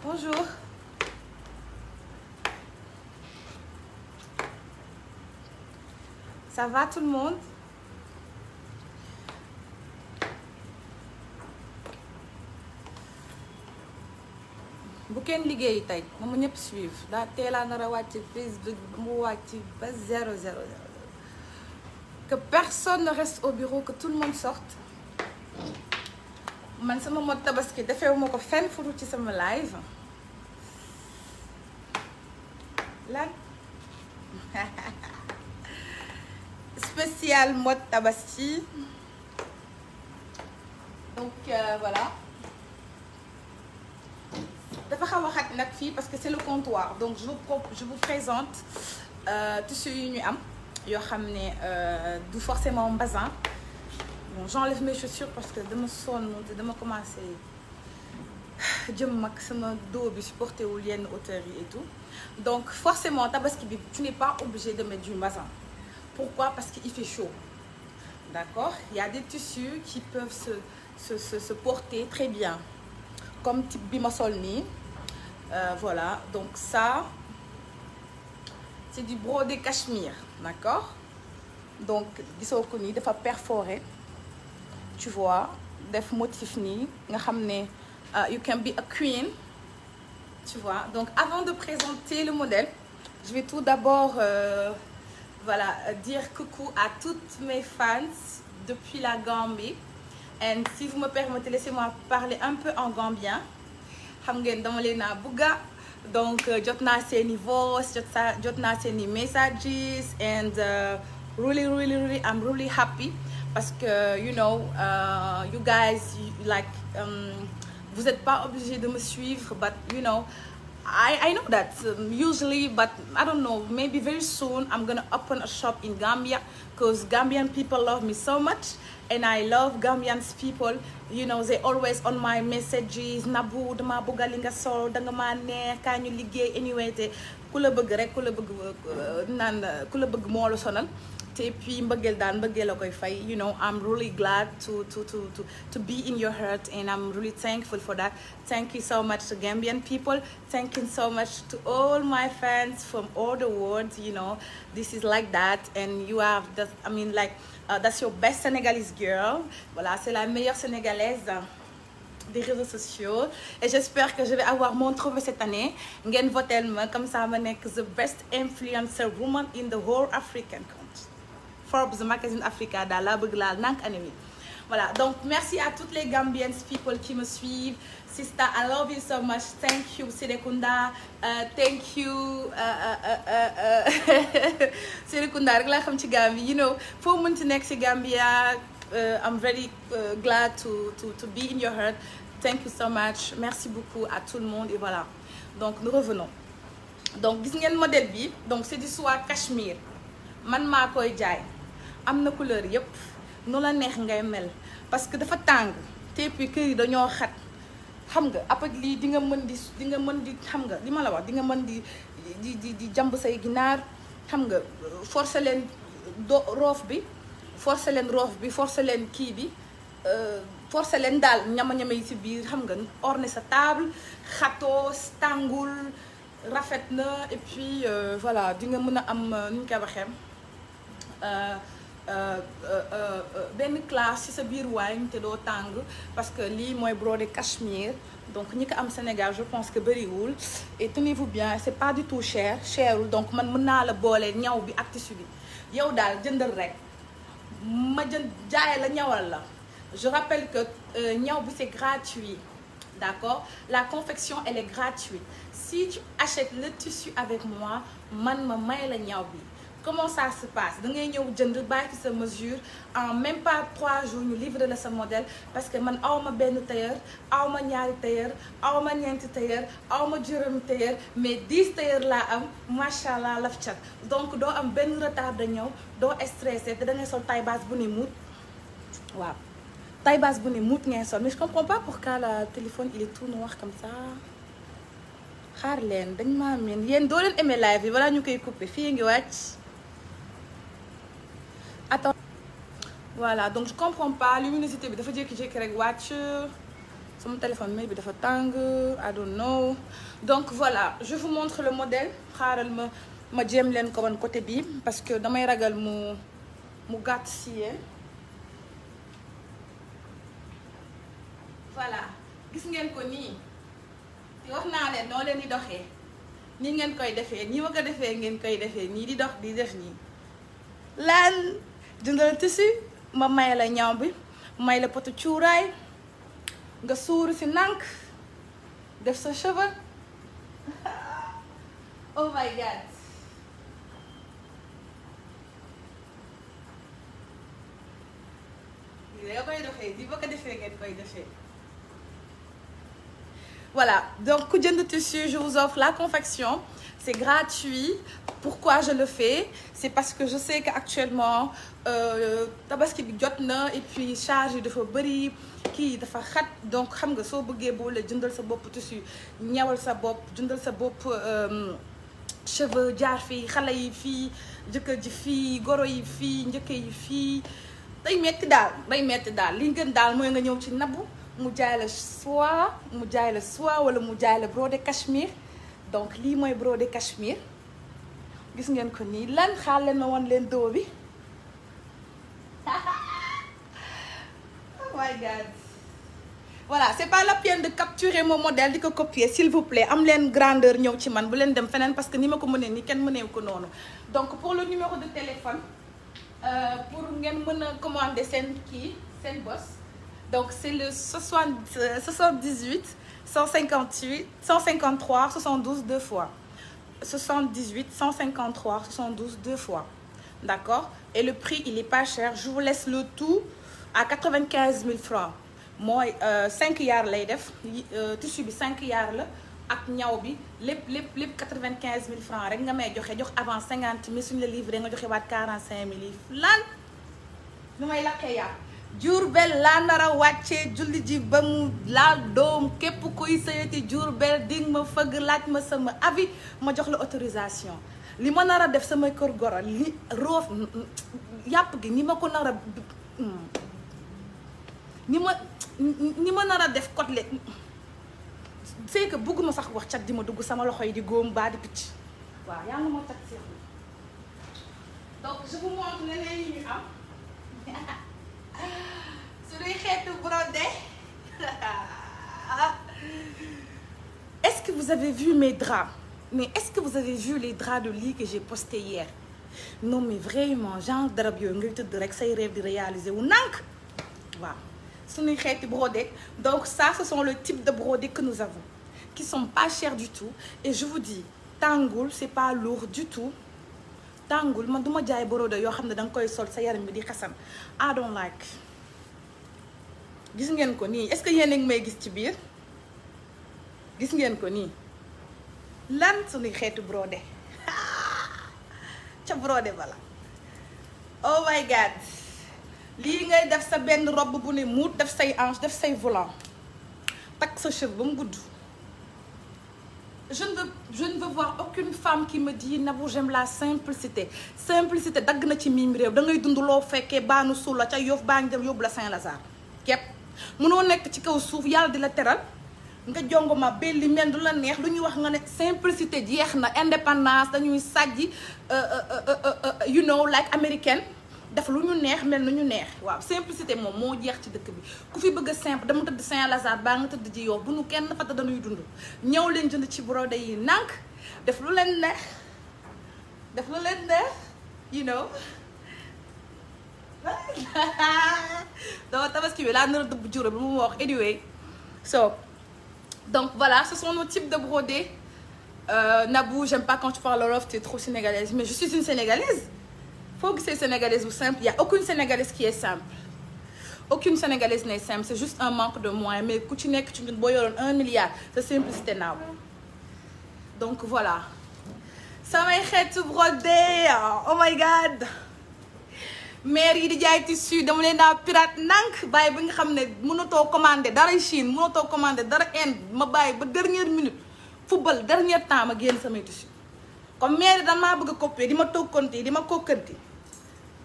Bonjour. Ça va tout le monde? bu kenn liggéey tey na ma ñëpp suivre daa teelaa nar a wàcc Facebook mu wàcc ba 000 que personne ne reste au bureau, que tout le monde sorte. Man sama mot tabaski defeewuma ko fenn fu dul ci sama live lan spécial mot tabaski donc voilà dafa xaw a xat nag fii parce que c'est le comptoir donc je vous présente tissu yu ñu am yoo xam ne du forcément bazin. Bon, j'enlève mes chaussures parce que dama sonn te dama commencé jëm mag sama dos bi supporté wul yenn hauteur yi et tout donc forcément tabaski bi tu n'es pas obligé de mettre du bazin. Pourquoi? Parce qu'il fait chaud, d'accord? Il y a des tissus qui peuvent se porter très bien comme type bi ma sol nii voilà donc ça c'est du brodé cachemire, d'accord? Donc gisoo ko nii dafa perforé. Tu vois, def motif nii nga xam ne you can be a queen, tu vois. Donc avant de présenter le modèle, je vais tout d'abord voilà dire coucou à toutes mes fans depuis la Gambie. Et si vous me permettez, laissez-moi parler un peu en gambien. Xam ngeen dama leen a bugga donc jot naa seeni voice jot naa seeni messages and really I'm really happy. Parce que, you know, you guys, like, vous n'êtes pas obligés de me suivre, but, you know, I know that usually, but I don't know, maybe very soon I'm going to open a shop in Gambia because Gambian people love me so much and I love Gambian's people. You know, they always on my messages, Nabu, dama buga li nga sol, danga ma neex, ka ñu liggéey anyway te ku la bëgg rek ku la bëgg moo la sonal. Et puis mbëggeel daan mbëggeel la koy fay. You know, I'm really glad to be in your heart and I'm really thankful for that. Thank you so much to Gambian people. Thank you so much to all my fans from all the world. You know, this is like that and you are just, I mean like that's your best Senegalese girl. Voilà, c'est la meilleure sénégalaise des réseaux sociaux et j'espère que je vais avoir mon trophée cette année. Ngeen votel ma comme ça ma nekk the best influencer woman in the whole African country. Forbes Magazine Africa daal laa bëgg laal nank année. Voilà, donc merci à toutes les Gambian people qui me suivent. Sister, I love you so much. Thank you, Serekunda. Thank you, Serekunda rek laa xam ci Gambie. You know, foo mënti nekk ci Gambia, I'm very glad to be in your heart. Thank you so much. Merci beaucoup à tout le monde et voilà. Donc nous revenons. Donc gis ngeen modèle bi, donc c'est du soie cachemire. Man maa koy jaay. Am na couleur yëpp nu la neex ngay mel parce que dafa tàng te puis kër yi dañoo xat xam nga après lii di nga mën di xam nga li ma la wax di nga mën di jàmb say ginaar xam nga forcer leen roof bi forcer leen kii bi forcer leen daal ñama yi ci biir xam nga orner sa table xatoo tàngul rafet na et puis voilà di nga mën a am nu ñu koy waxee benn classe ci sa biir waañ te doo tàng parce que lii mooy brodé cachemire donc ñi ko am Sénégal je pense que bëriwul et tenez-vous bien c'est pas du tout cherul donc man mën naa la boole ñaw bi ak tissu bi yow daal jëndal rek ma jaay la ñawal la. Je rappelle que ñaw bi c'est gratuit, d'accord? La confection elle est gratuite. Si tu achètes le tissu avec moi man ma may la ñaw bi. Comment ça se passe? Da ngay ñëw jënd bàyyi ci sa mesure en même pas 3 jours ñu livrer la sa modèle parce que man awma benn tailleur awma ñaari tailleur awma ñeenti tailleur awma juróomi tailleur mais 10 tailleur laa am macha allah laf cat donc doo am benn retard de ñëw doo stressé te da ngay sol taille basse bu ne muut waaw. Taille basse bu ne muut ngeen sol mais je comprends pas pourquoi le téléphone il est tout noir comme ça xaar leen dañ maa meen yéen doo leen aimé live bi balaa ñu koy coupé fii ngi wàcc attends voilà donc je comprends pas luminosité bi dafa jékki-jékki rek wàcc Sama téléphone mail bi dafa tàng I don't know. Donc voilà, je vous montre le modèle. xaaral ma jéem leen ko wan côté bi parce que damay ragal mu gàtt si yéen. Voilà, gis ngeen ko nii. Wax naa leen noo leen di doxee. Nii ngeen koy defee, nii ma ko defee ngeen koy defee, nii di dox di def nii. Lan jëndal tissu ma may la ñaw bi, may la potu cuuraay. Nga suuru si nànk def sa cheveux. Oh my god. Lii la koy doxee, di ba ko defee ngeen koy defee. Voilà, donc ku jënd tissu, je vous offre la confection. C'est gratuit. Pourquoi je le fais? C'est parce que je sais qu'actuellement tabaski bi jot na et puis charge yi dafa bëri kii dafa xat donc xam nga soo bëggee boole jëndal sa bopp tissu ñawal sa bopp jëndal sa bopp cheveux jaar fii xale yi fii jëkkër ji fii goro yi fii njëkke yi fii day metti daal li gën daal mooy nga ñëw ci Nabou mu jaay la soie wala mu jaay la brodé cachemire. Donc lii mooy brodé cachemire gis ngeen ko nii lan xaar leen ma wan leen doo bi. Oh my god. Voilà, c'est pas la peine de capturer mon modèle di ko copier s'il vous plaît am leen grandeur ñëw ci man bu leen dem feneen parce que ni ma ko mënee nii kenn mëneewu ko noonu. Donc pour le numéro de téléphone pour ngeen mën a commander seen boss donc c'est le 78 158 153 72 deux fois 78 153 72 deux fois. D'accord? Et le prix il est pas cher, je vous laisse le tout à 95 000 francs. Mooy 5 yaar lay def tissu bi 5 yaar la ak ñaw bi lépp 95 000 francs rek nga may jox avant 50 000 suñu la livré nga joxe waat 45 000 lan nu may laqee yàpp Diourbel laa nar a wàccee julli ji ba mu laal doom képp kuy sëyati Diourbel ding ma fëgg laaj ma sama avis ma jox la autorisation li ma nar a def sama kër goro li roof yàpp gi ni ma ko nar a ni ma nar a def côtelette c'est que bëgguma sax wax cat di ma dugg sama loxo yi di góom baa di picc waaw yaa ngi moo cat seex donc je vous montre leneen yi ñu am suñuy xeetu brodé. Est-ce que vous avez vu mes draps? Mais est-ce que vous avez vu les draps de lit que j'ai posté hier? Non mais vraiment genre darab yooyu ngay tëdd rek say rêve di réaliser wu nànk waaw suñuy xeeti brodé. Donc ça ce sont le type de brodé que nous avons qui sont pas chers du tout et je vous dis tàngul c'est pas lourd du tout tàngul man duma jaay brodé yoo xam ne danga koy sol sa yaram bi di xasan I don't like. Gis ngeen ko nii est-ce que yéen a ngi may gis ci biir gis ngeen ko nii lan suñuy xeetu brodé ca brodé bala. Oh my god lii ngay def sa benn robe bu ne muut def say hanche def say volant takk sa cheveux ba mu gudd. Je ne veux voir aucune femme qui me dit Nabou j'aime la simplicité dagg na ci miim réew da ngay dund loo fekkee baanu suul la ca Yoff baa ngi dem yóbbu la Saint-Lazare képp mënoo nekk ci kaw suuf yàlla di la teral nga jongo ma belli mel du la neex lu ñuy wax nga ne simplicité jeex na indépendance dañuy sàjji you know like américaine def lu ñu neex mel nu ñu neex waaw simplicité moom moo jeex ci dëkk bi ku fi bëgg a simple dama tëdd Saint-Lazare baa nga tëdd ji yow bu nu kenn fata dañuy dund ñëw leen jënd ci brodé yi nànk def lu leen neex you know donc tabaski bi laa nar a dëbb juró bi mu wax anyway so donc voilà ce sont nos types de brodés. Nabou j'aime pas quand tu parles wolof tu es trop sénégalaise mais je suis une sénégalaise. Faut que c'est sénégalaise ou simple. Il n'y a aucune sénégalaise qui est simple. Aucune sénégalaise n'est simple. C'est juste un manque de moyens. Mais quand tu n'es que tu ne boyonnes 1 milliard, c'est simplicité now. Donc voilà. Ça m'a fait brodé. Oh my god. Mère yi di jaay tissu dama leen daa pirate nank bàyyi ba nga xam ne mënatoo commandé dara Chine mënatoo commandé dara Inde ma bàyyi ba dernière minute football dernier temps ma génn samay tissu. Comme mère damaa bëgg a copier di ma tokkanti di ma kokkanti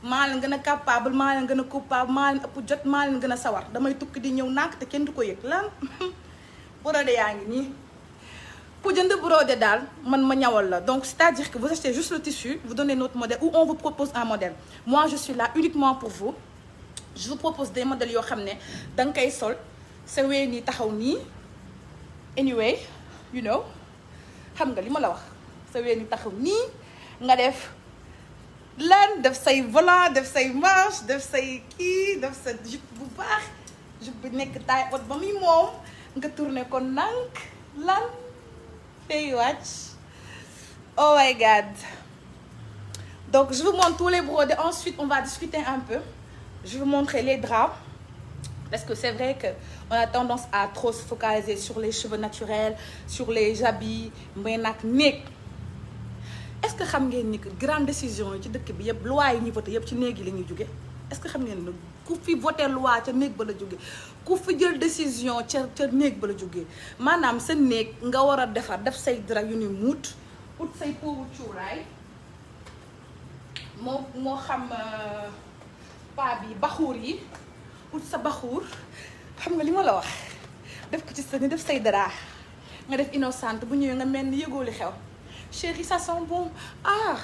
maa leen gën a capable maa leen gën a coupable maa leen ëpp jot maa leen gën a sawar damay tukki di ñëw nànk te kenn du ko yëg lan brodé yaa ngi nii ku jënd brodé daal man ma ñawal la donc c'est-à-dire que vous achetez juste le tissu vous donnez notre modèle ou on vous propose un modèle moi je suis là uniquement pour vous je vous propose des modèles yoo xam ne da nga koy sol sa wee nii taxaw nii anyway you know xam nga li ma la wax sa wee nii taxaw nii nga def lan def say volant def say manche def say kii def sa jupe bu baax jupe bi nekk taille haute ba muy moom nga tourné ko nank lan tey wàcc oh my god donc je vous montre tous les brodés ensuite on va discuter un peu je vais vous montrer les draps parce que c'est vrai que on a tendance à trop se focaliser sur les cheveux naturels sur les habits mais nag néeg est-ce que xam ngeen ni que grande décision yi ci dëkk bi yëpp loi yi ñu voté yëpp ci néeg yi la ñuy jóge est-ce que xam ngeen ne ku fi voté loi ca néeg ba la jóge ku fi jël décision ca néeg ba la jóge maanaam sa néeg nga war a defar def say drap yu ni muut ut say poowu cuuraay moo xam paa bi baxuur yi ut sa baxuur xam nga li ma la wax def ko ci sa ni def say drap nga def innocente bu ñëwee nga mel ni yëgoo li xew chérie ça sent bon ah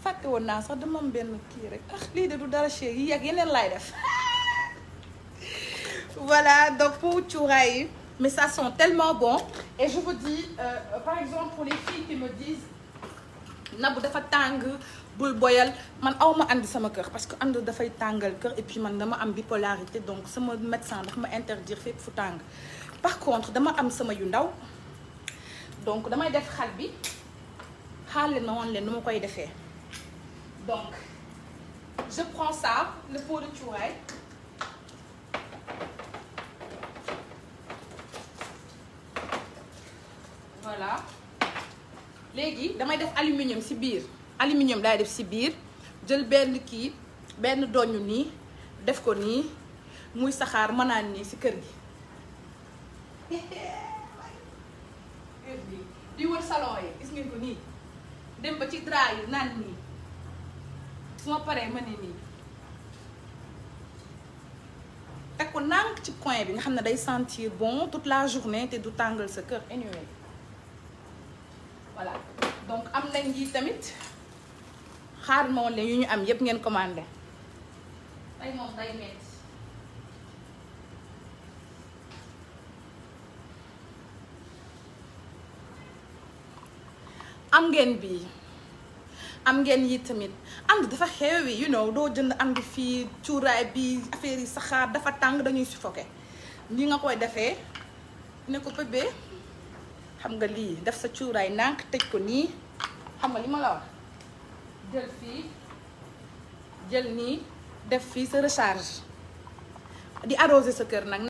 fàtte woon naa sax dama am benn kii rek ah lii de du dara chérie yi ak yeneen laay def voilà donc pour cuuraay yi mais ça sent tellement bon et je vous dis par exemple pour les filles qui me disent Nabou dafa tàng bul boyal man awma ànd sama kër parce que ànd dafay tàngal kër et puis man dama am bipolarité donc sama médecin dafa ma interdire fépp fu tàng par contre dama am sama yu ndaw donc damay def xal bi xaal leen ma woon leen nu ma koy defee donc je prends ça le pot de cuuraay voilà léegi damay def aluminium ci biir aluminium laay def ci biir jël benn kii benn doñu nii def ko nii muy saxaar ma naan nii ci kër gi di wër salon yi gis ngeen ko nii dem ba ci drap yi naan nii su ma paree ma ne nii teg ko nànk ci coin bi nga xam ne day sentir bon toute la journée te du tàngal sa kër anyway voilà donc am nañ yi tamit xaar ma woon leen yu ñu am yépp ngeen commandé tey moom day metti am ngeen bii am ngeen yi tamit ànd dafa xewi you know doo jënd ànd fii cuuraay bi affaire yi saxaar dafa tàng dañuy suffoqué li nga koy defee ne ko bébé xam nga lii def sa cuuraay nànk tëj ko nii xam nga li ma la wax jël fii jël nii def fii sa recharge di arroser sa kër nag